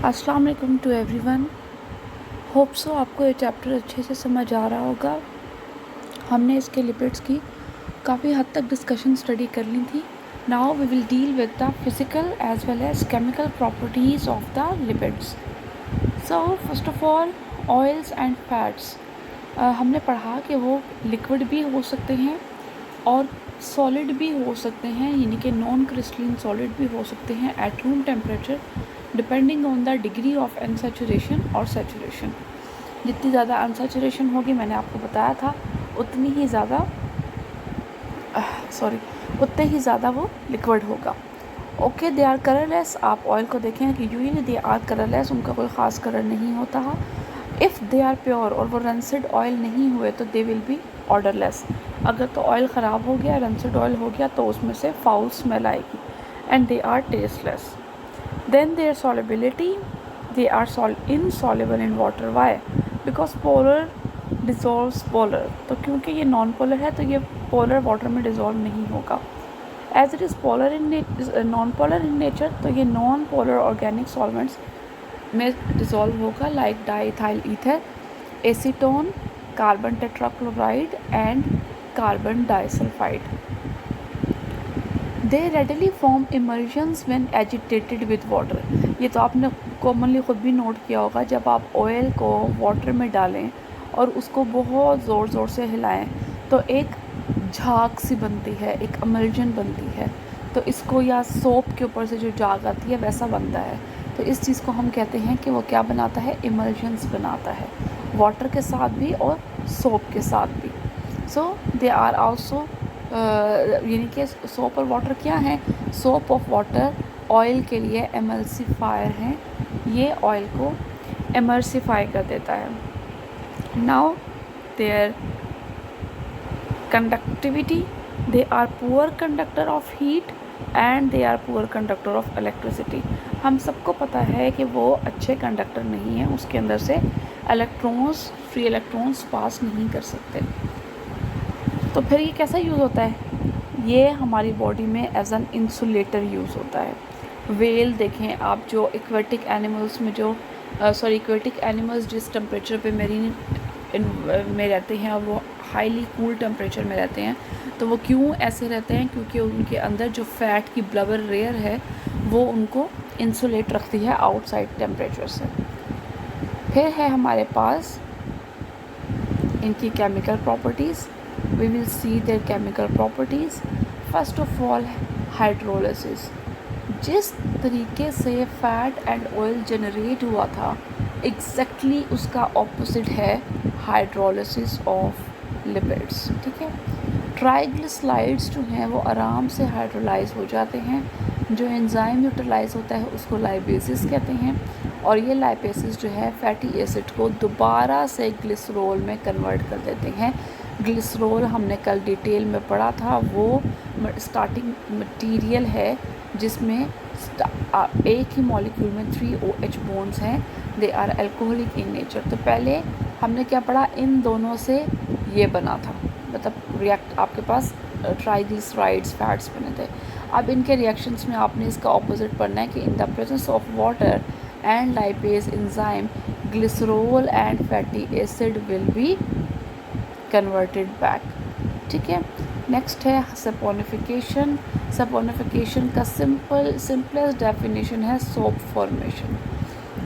अस्सलाम वालेकुम to everyone. Hope so आपको ये चैप्टर अच्छे से समझ आ रहा होगा। हमने इसके लिपिड्स की काफ़ी हद तक डिस्कशन स्टडी कर ली थी। Now we will deal with the physical as well as chemical properties of the lipids. So first of all oils and fats, हमने पढ़ा कि वो लिक्विड भी हो सकते हैं और सॉलिड भी हो सकते हैं, यानी कि नॉन क्रिस्टलिन सॉलिड भी हो सकते हैं at room temperature depending on the degree of unsaturation और सैचुरेशन। जितनी ज़्यादा अनसैचुरेशन होगी, मैंने आपको बताया था, उतनी ही ज़्यादा उतने ही ज़्यादा वो लिक्विड होगा। Okay, they are colourless. आप ऑयल को देखें कि यूजुअली दे आर कलरलेस, उनका कोई ख़ास कलर नहीं होता है। इफ़ दे आर प्योर और वो रंसिड ऑयल नहीं हुए तो दे विल बी ऑर्डरलेस। अगर तो ऑयल ख़राब हो गया, रंसिड ऑयल हो गया, तो उसमें से फाउल स्मेल आएगी। And they are tasteless. Then their solubility, they are insoluble in water. Why? Because polar dissolves polar. तो क्योंकि ये नॉन पोलर है तो ये पोलर वाटर में डिज़ोल्व नहीं होगा। As it is polar non polar in nature, तो ये नॉन पोलर ऑर्गेनिक सॉल्वेंट्स में डिज़ोल्व होगा, like diethyl ether, acetone, carbon tetrachloride and carbon disulphide. They readily form emulsions when agitated with water. ये तो आपने commonly ख़ुद भी note किया होगा, जब आप ऑयल को वाटर में डालें और उसको बहुत ज़ोर ज़ोर से हिलाएं तो एक झाग सी बनती है, एक इमल्शन बनती है। तो इसको, या सोप के ऊपर से जो झाग आती है वैसा बनता है। तो इस चीज़ को हम कहते हैं कि वो क्या बनाता है, इमल्शंस बनाता है, वाटर के साथ भी और सोप के साथ भी। सो दे आर आल्सो, यानी कि सोप और वाटर क्या है, सोप ऑफ वाटर ऑयल के लिए एमल्सिफायर हैं, ये ऑयल को एमल्सिफाई कर देता है। Now their conductivity, they are poor conductor of heat and they are poor conductor of electricity. हम सबको पता है कि वो अच्छे कंडक्टर नहीं हैं, उसके अंदर से फ्री इलेक्ट्रॉन्स पास नहीं कर सकते। तो फिर ये कैसा यूज़ होता है, ये हमारी बॉडी में एज एन इंसुलेटर यूज़ होता है। वेल देखें आप, जो एक्वेटिक एनिमल्स में एक्वेटिक एनिमल्स जिस टेम्परेचर पे मेरीन में रहते हैं और वो हाईली कूल टेम्परेचर में रहते हैं, तो वो क्यों ऐसे रहते हैं, क्योंकि उनके अंदर जो फ़ैट की ब्लबर लेयर है वो उनको इंसुलेट रखती है आउटसाइड टेम्परेचर से। फिर है हमारे पास इनकी chemical properties. We will see their chemical properties. First of all, hydrolysis. जिस तरीके से फैट एंड ऑयल जनरेट हुआ था, एग्जैक्टली उसका ऑपोजिट है हाइड्रोलिसिस ऑफ लिपिड्स। ठीक है, ट्राइग्लिसराइड्स जो हैं वो आराम से हाइड्रोलाइज हो जाते हैं। जो एंजाइम यूटिलाइज होता है उसको लाइपेसिस कहते हैं, और ये लाइपेसिस जो है फैटी एसिड को दोबारा से ग्लिसरॉल में कन्वर्ट कर देते हैं। ग्लिसरॉल हमने कल डिटेल में पढ़ा था, वो स्टार्टिंग मटेरियल है जिसमें एक ही मॉलिक्यूल में 3 OH बॉन्ड्स हैं। They are alcoholic in nature. तो पहले हमने क्या पढ़ा, इन दोनों से ये बना था, मतलब रिएक्ट आपके पास ट्राइग्लिसराइड्स फैट्स बने थे। अब इनके रिएक्शंस में आपने इसका ऑपोजिट पढ़ना है कि इन the presence of water and lipase enzyme glycerol and fatty acid will be converted back. ठीक है, नेक्स्ट है सपोनिफिकेशन। सपोनिफिकेशन का सिंपलेस्ट डेफिनेशन है सोप फॉर्मेशन।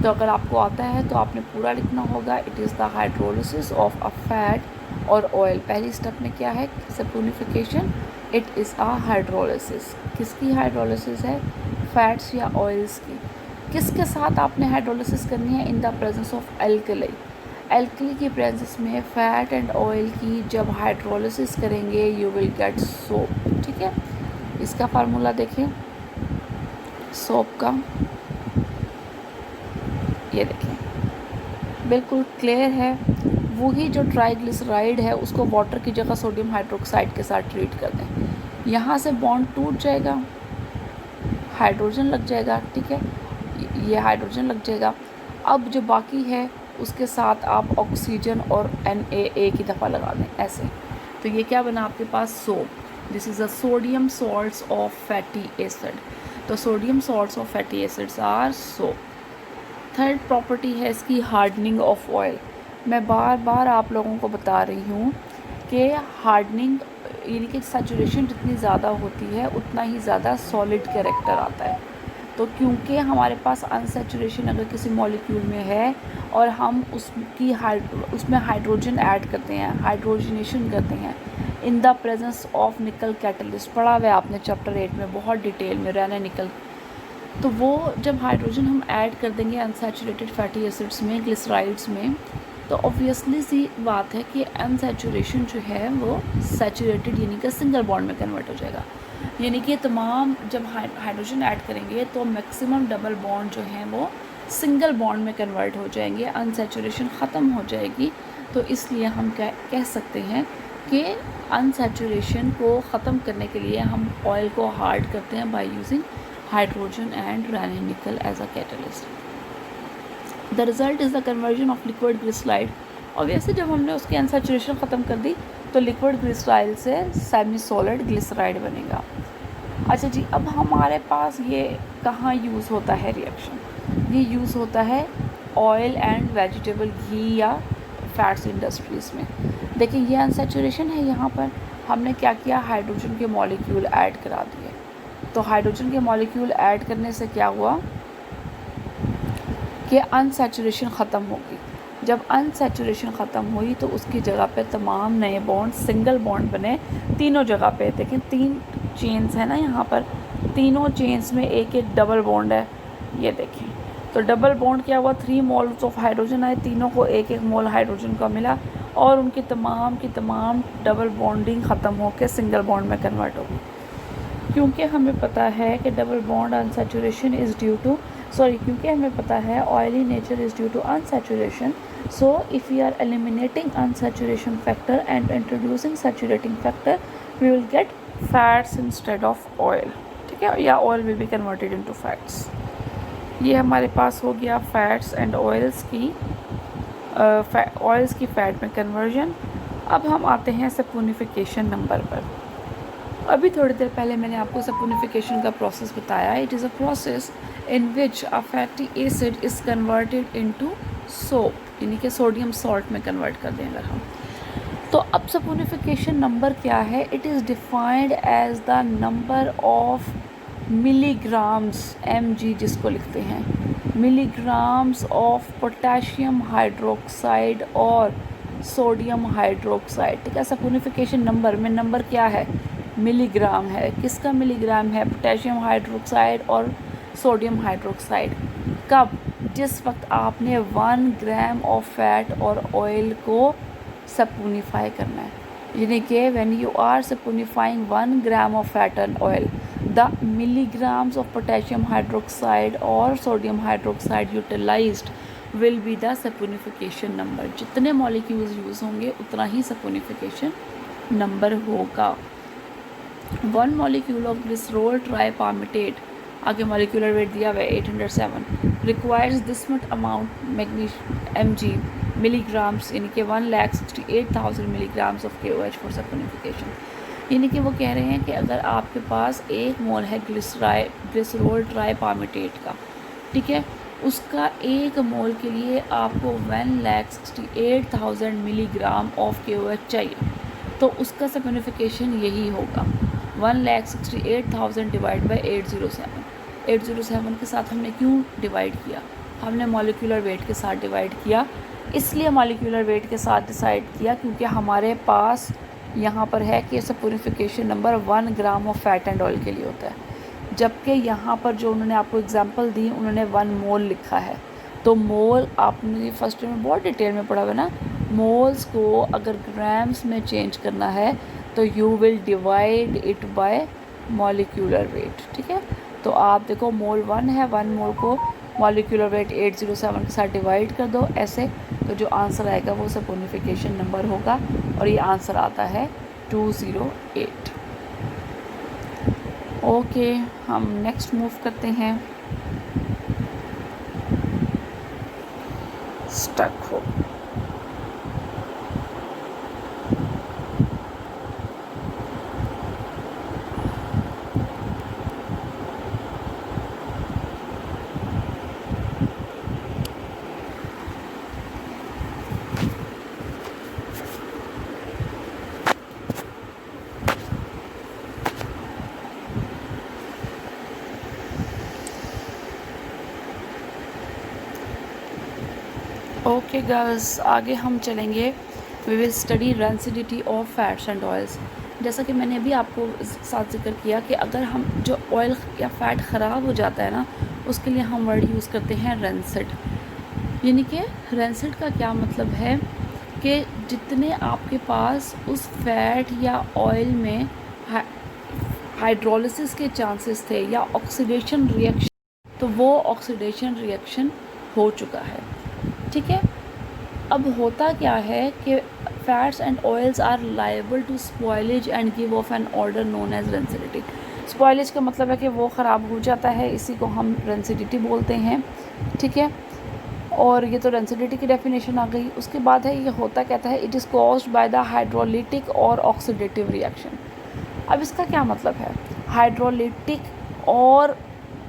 तो अगर आपको आता है तो आपने पूरा लिखना होगा, it is the hydrolysis of a fat और ऑयल। पहली स्टेप में क्या है, saponification, it is a hydrolysis. किसकी हाइड्रोलिसिस है, फैट्स या ऑयल्स की। किसके साथ आपने हाइड्रोलिसिस करनी है, इन the presence of alkali. Alkali की प्रेजेंस में फैट एंड ऑयल की जब हाइड्रोलिसिस करेंगे यू विल गेट सोप। ठीक है, इसका फार्मूला देखें सोप का, ये देखें बिल्कुल क्लियर है। वही जो ट्राइग्लिसराइड है उसको वाटर की जगह सोडियम हाइड्रोक्साइड के साथ ट्रीट कर दें, यहाँ से बॉन्ड टूट जाएगा, हाइड्रोजन लग जाएगा। ठीक है, ये हाइड्रोजन लग जाएगा। अब जो बाकी है उसके साथ आप ऑक्सीजन और NaA की दफ़ा लगा दें ऐसे, तो ये क्या बना आपके पास, soap. This is a sodium salts of fatty acid. तो sodium salts of fatty acids are soap. Third property है इसकी हार्डनिंग ऑफ ऑयल। मैं बार बार आप लोगों को बता रही हूँ कि हार्डनिंग यानी कि सैचुरेशन जितनी ज़्यादा होती है उतना ही ज़्यादा सॉलिड कैरेक्टर आता है। तो क्योंकि हमारे पास अनसैचुरेशन अगर किसी मॉलिक्यूल में है और हम उसमें हाइड्रोजन ऐड करते हैं, हाइड्रोजनेशन करते हैं इन द प्रेजेंस ऑफ निकल कैटलिस्ट, पढ़ा हुआ है आपने चैप्टर 8 में बहुत डिटेल में, रहना निकल। तो वो जब हाइड्रोजन हम ऐड कर देंगे अनसैचुरेटेड फैटी एसिड्स में, ग्लिसराइड्स में, तो ऑब्वियसली सी बात है कि अनसैचुरेशन जो है वो सैचुरेटेड यानी कि सिंगल बॉन्ड में कन्वर्ट हो जाएगा। यानी कि तमाम जब हाइड्रोजन ऐड करेंगे तो मैक्सिमम डबल बॉन्ड जो हैं वो सिंगल बॉन्ड में कन्वर्ट हो जाएंगे, अनसैचुरेशन ख़त्म हो जाएगी। तो इसलिए हम कह सकते हैं कि अनसैचुरेशन को ख़त्म करने के लिए हम ऑयल को हार्ड करते हैं by using hydrogen and Raney nickel as a catalyst. The result is the conversion of liquid glyceride. और वैसे जब हमने उसकी अनसैचुरेशन ख़त्म कर दी तो लिक्विड ग्लिसराइड से सेमी सॉलिड ग्लिसराइड बनेगा। अच्छा जी, अब हमारे पास ये कहाँ यूज़ होता है रिएक्शन? ये यूज़ होता है ऑयल एंड वेजिटेबल घी या फैट्स इंडस्ट्रीज़ में। देखिए ये अनसैचुरेशन है, यहाँ पर हमने क्या किया, हाइड्रोजन के मॉलिक्यूल ऐड करा दिए। तो हाइड्रोजन के मॉलिक्यूल ऐड करने से क्या हुआ कि अनसैचुरेशन ख़त्म होगी। जब अनसैचुरेशन ख़त्म हुई तो उसकी जगह पे तमाम नए बॉन्ड सिंगल बॉन्ड बने तीनों जगह पे। देखें 3 चेन्स है ना यहाँ पर, तीनों चेन्स में एक एक डबल बॉन्ड है, ये देखें। तो डबल बॉन्ड क्या हुआ, 3 मोल्स ऑफ हाइड्रोजन आए, तीनों को एक एक मोल हाइड्रोजन का मिला और उनकी तमाम की तमाम डबल बॉन्डिंग ख़त्म होकर सिंगल बॉन्ड में कन्वर्ट हो गई। क्योंकि हमें पता है कि double bond unsaturation is due to क्योंकि हमें पता है oily nature is due to unsaturation. So if we are eliminating unsaturation factor and introducing saturating factor, we will get fats instead of oil, ठीक है, या oil will be converted into fats। ये हमारे पास हो गया फैट्स एंड ऑयल्स की oils की fat में कन्वर्जन। अब हम आते हैं सपोनिफिकेशन नंबर पर। अभी थोड़ी देर पहले मैंने आपको सपोनिफिकेशन का प्रोसेस बताया। It is a process in which a fatty acid is converted into soap, यानी कि सोडियम सॉल्ट में कन्वर्ट कर दें अगर हम। तो अब सपोनिफिकेशन नंबर क्या है? It is defined as the number of milligrams, mg जिसको लिखते हैं, मिलीग्राम्स ऑफ पोटेशियम हाइड्रोक्साइड और सोडियम हाइड्रोक्साइड, ठीक है। सपोनिफिकेशन नंबर में नंबर क्या है? मिलीग्राम है। किसका मिलीग्राम है? पोटेशियम हाइड्रोक्साइड और सोडियम हाइड्रोक्साइड। कब? जिस वक्त आपने 1 ग्राम ऑफ फैट और ऑयल को सपोनिफाई करना है, यानी कि when you are saponifying 1 gram of fat and oil, the milligrams of potassium hydroxide और sodium hydroxide utilized will be the saponification number. जितने मॉलिक्यूल्स यूज़ होंगे उतना ही सपोनिफिकेशन नंबर होगा। 1 मॉलिक्यूल ऑफ ग्लिसरोल ट्राइपामिटेट, आगे मॉलिक्यूलर वेट दिया हुआ है 807, requires this much amount mg milligrams, यानी कि 1,68,000 milligrams of KOH for saponification. यानी कि वो कह रहे हैं कि अगर आपके पास 1 मोल है ग्लिसरोल ट्राइपामिटेट का, ठीक है, उसका 1 मोल के लिए आपको 1,68,000 मिलीग्राम ऑफ KOH चाहिए। तो उसका सपोनिफिकेशन यही होगा 1,68,000 डिवाइड बाई 807। 807 के साथ हमने क्यों डिवाइड किया? हमने मॉलिक्यूलर वेट के साथ डिवाइड किया। इसलिए मॉलिक्यूलर वेट के साथ डिसाइड किया क्योंकि हमारे पास यहाँ पर है कि saponification number 1 gram of fat and oil के लिए होता है, जबकि यहाँ पर जो उन्होंने आपको एग्जांपल दी उन्होंने 1 मोल लिखा है। तो मोल आपने फर्स्ट में बहुत डिटेल में पढ़ा हुआ ना, मोल्स को अगर ग्राम्स में चेंज करना है तो you will divide it by molecular weight, ठीक है। तो आप देखो मोल 1 है, 1 मोल को मॉलिक्यूलर वेट 807 के साथ डिवाइड कर दो ऐसे, तो जो आंसर आएगा वो सपोनिफिकेशन नंबर होगा और ये आंसर आता है 208। ओके, हम नेक्स्ट मूव करते हैं। स्टक हो ओके गर्ल्स, आगे हम चलेंगे। We will study rancidity of fats and oils. जैसा कि मैंने अभी आपको साथ जिक्र किया कि अगर हम जो ऑयल या फैट ख़राब हो जाता है ना, उसके लिए हम वर्ड यूज़ करते हैं रेंसिड। यानी कि रेंसिड का क्या मतलब है कि जितने आपके पास उस फैट या ऑयल में हाइड्रोलिसिस के चांसेस थे या ऑक्सीडेशन रिएक्शन, तो वो ऑक्सीडेशन रिएक्शन हो चुका है। ठीक है। अब होता क्या है कि fats and oils are liable to spoilage and give off an order known as rancidity. Spoilage का मतलब है कि वो ख़राब हो जाता है, इसी को हम रेंसिडिटी बोलते हैं। ठीक है। और ये तो रेंसिडिटी की डेफिनेशन आ गई। उसके बाद है, ये होता कहता है it is caused by the hydrolytic और ऑक्सीडेटिव रिएक्शन। अब इसका क्या मतलब है? हाइड्रोलिटिक और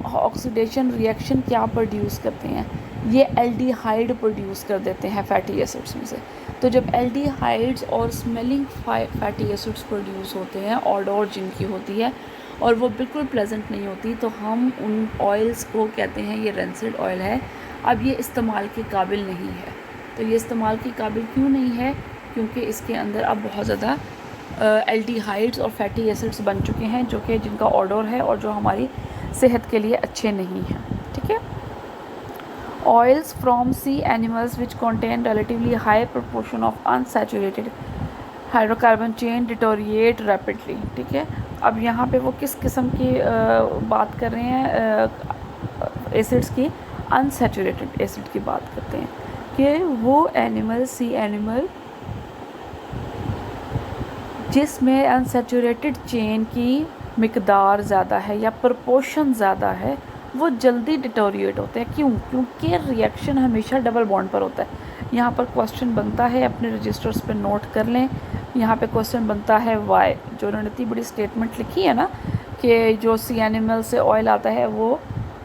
ऑक्सीडेशन रिएक्शन क्या प्रोड्यूस करते हैं? ये एल्डिहाइड प्रोड्यूस कर देते हैं फैटी एसिड्स में से। तो जब एल्डिहाइड्स और स्मेलिंग फैटी एसिड्स प्रोड्यूस होते हैं, ऑडोर जिनकी होती है और वो बिल्कुल प्लेजेंट नहीं होती, तो हम उन ऑयल्स को कहते हैं ये रेंसिड ऑयल है। अब ये इस्तेमाल के काबिल नहीं है। तो ये इस्तेमाल के काबिल क्यों नहीं है? क्योंकि इसके अंदर अब बहुत ज़्यादा एल्डिहाइड्स और फैटी एसिड्स बन चुके हैं जो कि जिनका ऑडोर है और जो हमारी सेहत के लिए अच्छे नहीं हैं। ठीक है। Oils from sea animals which contain relatively high proportion of unsaturated hydrocarbon chain deteriorate rapidly. ठीक है। अब यहाँ पे वो किस किस्म की बात कर रहे हैं एसिड्स की? अनसैचुरेटेड एसिड की बात करते हैं कि वो एनिमल, सी एनिमल जिसमें अनसैचुरेटेड चेन की मिकदार ज़्यादा है या प्रपोर्शन ज़्यादा है, वो जल्दी डिटोरिएट होते हैं। क्यों? क्योंकि रिएक्शन हमेशा डबल बॉन्ड पर होता है। यहाँ पर क्वेश्चन बनता है, अपने रजिस्टर्स पे नोट कर लें। यहाँ पे क्वेश्चन बनता है वाई, जो उन्होंने इतनी बड़ी स्टेटमेंट लिखी है ना कि जो सी एनिमल से ऑयल आता है वो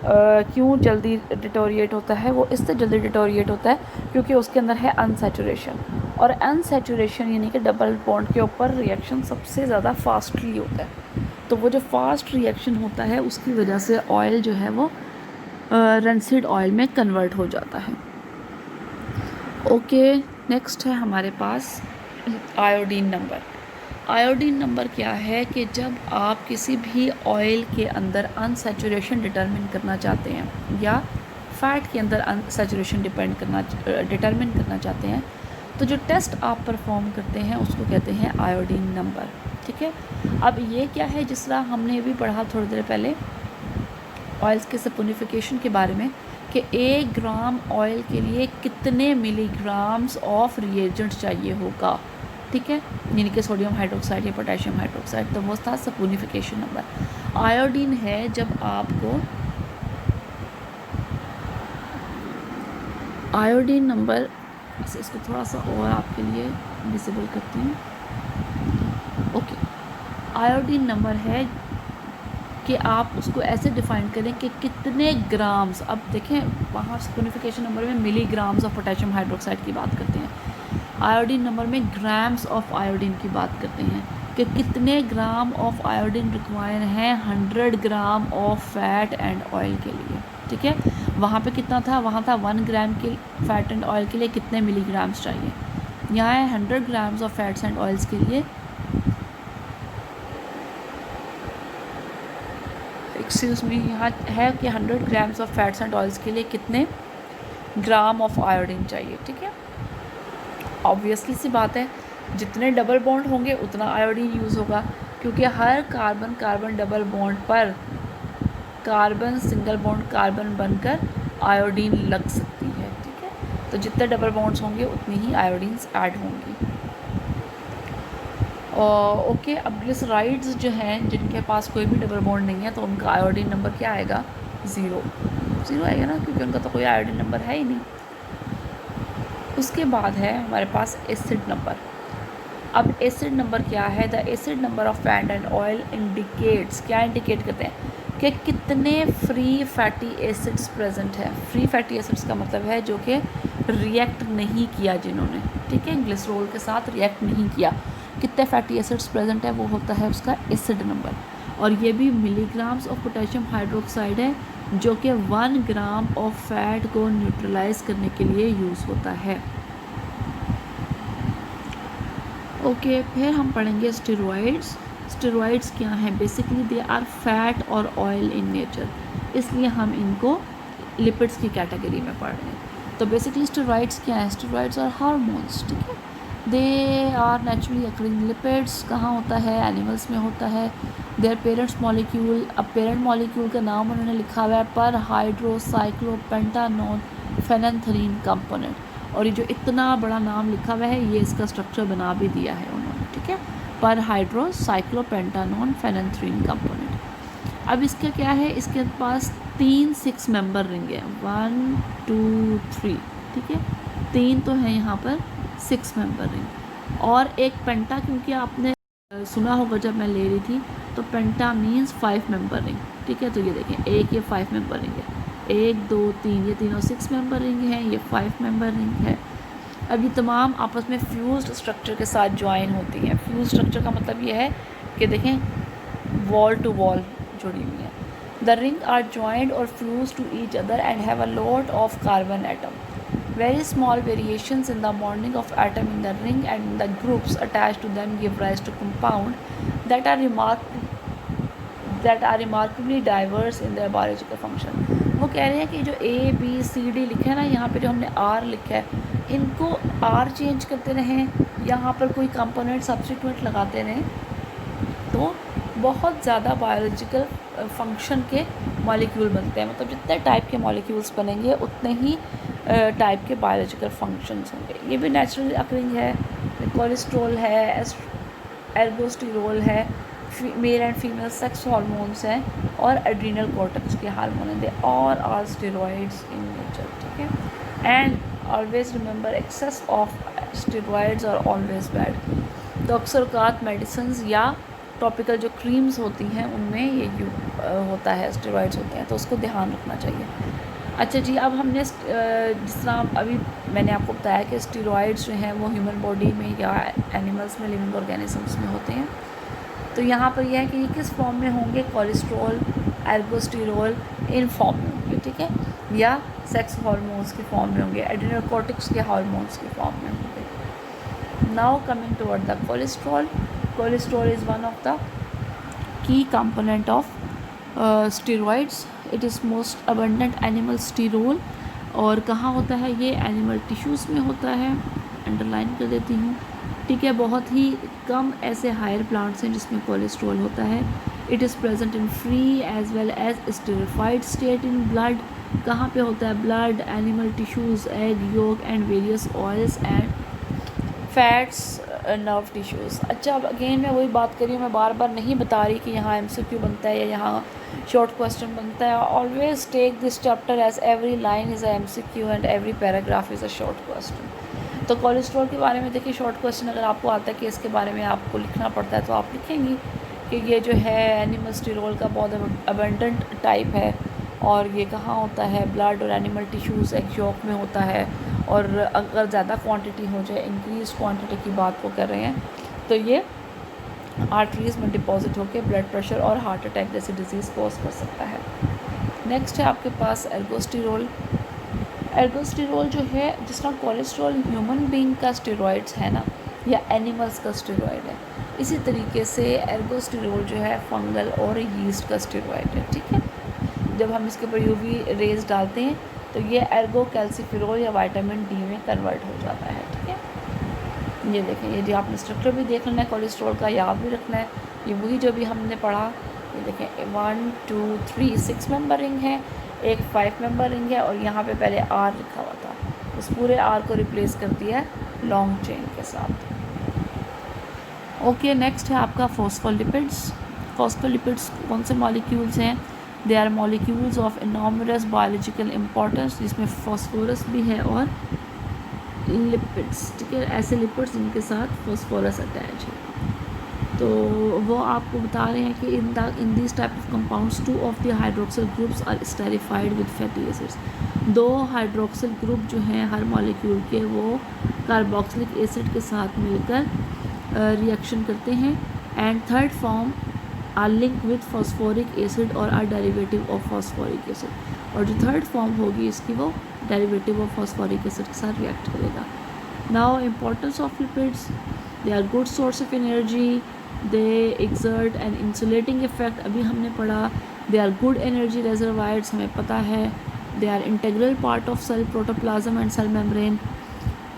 क्यों जल्दी डिटोरिएट होता है? वो इससे जल्दी डिटोरिएट होता है क्योंकि उसके अंदर है अनसैचुरेशन। और अनसैचुरेशन यानी कि डबल बॉन्ड के ऊपर रिएक्शन सबसे ज़्यादा फास्टली होता है। तो वो जो फास्ट रिएक्शन होता है उसकी वजह से ऑयल जो है वो रेंसिड ऑयल में कन्वर्ट हो जाता है। ओके, नेक्स्ट है हमारे पास आयोडीन नंबर। आयोडीन नंबर क्या है कि जब आप किसी भी ऑयल के अंदर अनसैचुरेशन डिटरमिन करना चाहते हैं या फैट के अंदर अनसैचुरेशन डिटरमिन करना चाहते हैं, तो जो टेस्ट आप परफॉर्म करते हैं उसको कहते हैं आयोडीन नंबर। ठीक है। अब ये क्या है? जिस तरह हमने भी पढ़ा थोड़ी देर पहले ऑयल्स के सपोनिफिकेशन के बारे में कि 1 ग्राम ऑयल के लिए कितने मिलीग्राम्स ऑफ रिएजेंट चाहिए होगा। ठीक है। यानी कि सोडियम हाइड्रोक्साइड या पोटेशियम हाइड्रोक्साइड, तो वो था सपोनिफिकेशन नंबर। आयोडीन है जब आपको आयोडीन नंबर, इसको थोड़ा सा और आपके लिए विजिबल करती हूँ। ओके, आयोडीन नंबर है कि आप उसको ऐसे डिफ़ाइन करें कि कितने ग्राम्स, अब देखें वहाँ सपोनिफिकेशन नंबर में मिलीग्राम्स ऑफ पोटेशियम हाइड्रोक्साइड की बात करते हैं, आयोडीन नंबर में ग्राम्स ऑफ आयोडीन की बात करते हैं कि कितने ग्राम ऑफ आयोडीन रिक्वायर हैं 100 ग्राम ऑफ फैट एंड ऑयल के लिए। ठीक है। वहाँ पे कितना था? वहाँ था 1 ग्राम के फैट एंड ऑयल के लिए कितने मिलीग्राम्स चाहिए। यहाँ है 100 grams of fats and oils के लिए, एक्सक्यूज़ मी, यहाँ है कि 100 grams of fats and oils के लिए कितने ग्राम ऑफ आयोडीन चाहिए। ठीक है। ऑब्वियसली सी बात है, जितने डबल बॉन्ड होंगे उतना आयोडीन यूज़ होगा, क्योंकि हर कार्बन कार्बन डबल बॉन्ड पर कार्बन सिंगल बॉन्ड कार्बन बनकर आयोडीन लग सकती है। ठीक है। तो जितने डबल बॉन्ड्स होंगे उतनी ही आयोडीन्स ऐड होंगी। ओके, अब ग्लिसराइड्स जो हैं जिनके पास कोई भी डबल बॉन्ड नहीं है, तो उनका आयोडीन नंबर क्या आएगा? ज़ीरो आएगा ना, क्योंकि उनका तो कोई आयोडीन नंबर है ही नहीं। उसके बाद है हमारे पास एसिड नंबर। अब एसिड नंबर क्या है? The acid number of fat and oil indicates, क्या इंडिकेट करते हैं कि कितने फ्री फैटी एसिड्स प्रेजेंट है। फ्री फैटी एसिड्स का मतलब है जो कि रिएक्ट नहीं किया जिन्होंने। ठीक है। ग्लिसरॉल के साथ रिएक्ट नहीं किया, कितने फैटी एसिड्स प्रेजेंट है, वो होता है उसका एसिड नंबर। और ये भी मिलीग्राम्स ऑफ पोटेशियम हाइड्रोक्साइड है जो कि 1 ग्राम ऑफ फैट को न्यूट्रलाइज करने के लिए यूज़ होता है। ओके, फिर हम पढ़ेंगे स्टेरॉइड्स। स्टेरॉइड्स क्या हैं? बेसिकली दे आर फैट और ऑयल इन नेचर, इसलिए हम इनको लिपिड्स की कैटेगरी में पढ़ रहे हैं। तो बेसिकली स्टेरॉइड्स क्या हैं? स्टेरॉइड्स आर हार्मोन्स, ठीक है। They are naturally occurring lipids. कहाँ होता है? एनिमल्स में होता है। देयर पेरेंट्स मॉलिक्यूल, अब पेरेंट मॉलिक्यूल का नाम उन्होंने लिखा हुआ है पर हाइड्रोसाइक्लोपेंटानोन फेनेंथ्रीन कंपोनेंट, और ये जो इतना बड़ा नाम लिखा हुआ है ये इसका स्ट्रक्चर बना भी दिया है उन्होंने, ठीक है। पर हाइड्रोसाइक्लोपेंटानोन फेनेंथ्रीन कंपोनेंट। अब इसका क्या है? इसके पास 3 6 मेंबर रिंग है, 1 2 3, ठीक है। 3 तो है यहाँ पर, 6 मेंबर रिंग और एक पेंटा, क्योंकि आपने सुना होगा जब मैं ले रही थी, तो पेंटा मीन्स 5 मेंबर रिंग, ठीक है। तो ये देखें, एक ये 5 मेंबर रिंग है, 1 2 3, ये तीनों 6 मेंबर रिंग हैं, ये 5 मेंबर रिंग है। अब ये तमाम आपस में फ्यूज्ड स्ट्रक्चर के साथ ज्वाइन होती हैं। फ्यूज स्ट्रक्चर का मतलब ये है कि देखें वॉल टू वॉल जुड़ी हुई है। द रिंग आर ज्वाइंड और fuse to each other and have a lot of carbon atom. Very small variations in the bonding of atom in the ring and the groups attached to them give rise to compound that are remarkably diverse in their biological function. वो कह रहे हैं कि जो A B C D लिखा है ना, यहाँ पे जो हमने R लिखा है, इनको R चेंज करते रहें, यहाँ पर कोई कंपोनेंट सब्स्टिट्यूट लगाते रहें, तो बहुत ज़्यादा बायोलॉजिकल फंक्शन के मॉलिक्यूल बनते हैं। मतलब जितने टाइप के मॉलिक्यूल्स बनेंगे उतने ही टाइप के बायोलॉजिकल फंक्शंस होंगे। ये भी नेचुरली अकरिंग है। कोलेस्ट्रॉल है, एर्गोस्टेरोल है, male and female sex hormones हैं, और एड्रीनल कॉर्टेक्स के हार्मोन हैं। They all are steroids in nature, ठीक है। And always remember excess of steroids are always bad. तो अक्सर औक़ात मेडिसिन्स या टॉपिकल जो क्रीम्स होती हैं उनमें ये होता है, स्टेरॉइड्स होते हैं, तो उसको ध्यान रखना चाहिए। अच्छा जी, अब हमने जिस तरह अभी मैंने आपको बताया कि स्टेरॉइड्स जो हैं वो ह्यूमन बॉडी में या एनिमल्स में, लिविंग ऑर्गेनिजम्स में होते हैं। तो यहाँ पर यह है कि ये किस फॉर्म में होंगे? कोलेस्ट्रॉल, एर्गोस्टेरोल इन फॉर्म में होंगे, ठीक है, या सेक्स हार्मोन्स की फॉर्म में होंगे, एड्रिनल कॉर्टेक्स के हार्मोन्स की फॉर्म में होंगे। Now coming toward the cholesterol. Cholesterol is one of the key component of steroids. It is most abundant animal sterol. और कहाँ होता है ये? एनिमल टिश्यूज़ में होता है। अंडरलाइन कर देती हूँ, ठीक है। बहुत ही कम ऐसे हायर प्लांट्स हैं जिसमें कोलेस्ट्रॉल होता है। It is present in free as well as esterified state in blood. कहाँ पे होता है? Blood, animal tissues, egg yolk and various oils and fats, nerve tissues. अच्छा, अब अगेन मैं वही बात कर रही हूँ, मैं बार बार नहीं बता रही कि यहाँ MCQ बनता है या यहाँ शॉर्ट क्वेश्चन बनता है। Always take this chapter as every line is a MCQ and every paragraph is a short question. तो कोलेस्ट्रॉल के बारे में देखिए, शॉर्ट क्वेश्चन अगर आपको आता है कि इसके बारे में आपको लिखना पड़ता है तो आप लिखेंगी कि ये जो है एनिमल स्टीरोल का बहुत अबंडेंट टाइप है, और ये कहाँ होता है? ब्लड और एनिमल टिश्यूज़, एग यॉक में होता है। और अगर ज़्यादा क्वांटिटी हो जाए, इंक्रीज क्वांटिटी की बात को कर रहे हैं, तो ये आर्टरीज़ में डिपॉजिट होकर ब्लड प्रेशर और हार्ट अटैक जैसी डिजीज़ कॉज कर सकता है। नेक्स्ट है आपके पास एर्गोस्टेरोल। एर्गोस्टेरोल जो है, जिस तरह कोलेस्ट्रॉल ह्यूमन बीइंग का स्टेरॉइड्स है ना, या एनिमल्स का स्टेरॉइड है, इसी तरीके से एर्गोस्टेरोल जो है फंगल और यीस्ट का स्टेरॉइड है, ठीक है। जब हम इसके ऊपर UV रेज डालते हैं तो ये एर्गो कैल्सिफेरोल या विटामिन D में कन्वर्ट हो जाता है, ठीक है। ये देखें, ये जो आपने स्ट्रक्चर भी देख लेना है कोलेस्ट्रॉल का, याद भी रखना है। ये वही जो भी हमने पढ़ा, ये देखें 1 2 3 6 मेंबर रिंग है, एक 5 मेंबर रिंग है, और यहाँ पे पहले R लिखा हुआ था, उस पूरे R को रिप्लेस कर दिया है लॉन्ग चेन के साथ। ओके, नेक्स्ट है आपका फॉस्फोलिपिड्स। फॉस्फोलिपिड्स कौन से मॉलिक्यूल्स हैं? They are molecules of enormous biological importance, जिसमें फॉस्फोरस भी है और लिपिड्स, ठीक है, ऐसे लिपिड्स जिनके साथ फॉस्फोरस अटैच है। तो वो आपको बता रहे हैं कि in this type of compounds 2 of the hydroxyl groups are esterified with fatty acids. 2 hydroxyl group जो हैं हर मॉलिक्यूल के, वो कार्बोक्सिलिक एसिड के साथ मिलकर रिएक्शन करते हैं। And third form are link with phosphoric acid और are derivative of phosphoric acid. और जो थर्ड फॉर्म होगी इसकी वो डेरिवेटिव ऑफ फॉस्फोरिक एसिड के साथ रिएक्ट करेगा। Now importance of lipids, they are good source of energy, they exert an insulating effect, अभी हमने पढ़ा। They are good energy reservoirs, हमें पता है। They are integral part of cell protoplasm and cell membrane,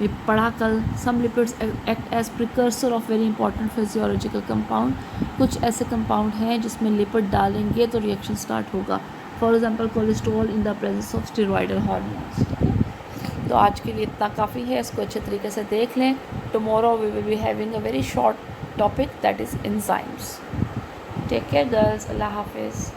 ये पढ़ा कल। Some lipids act as precursor of very important physiological compound, कुछ ऐसे कंपाउंड हैं जिसमें लिपिड डालेंगे तो रिएक्शन स्टार्ट होगा। For example cholesterol in the presence of steroidal hormones. तो आज के लिए इतना काफ़ी है, इसको अच्छे तरीके से देख लें। Tomorrow we will be having a very short topic that is enzymes. Take care girls, अल्लाह हाफिज़।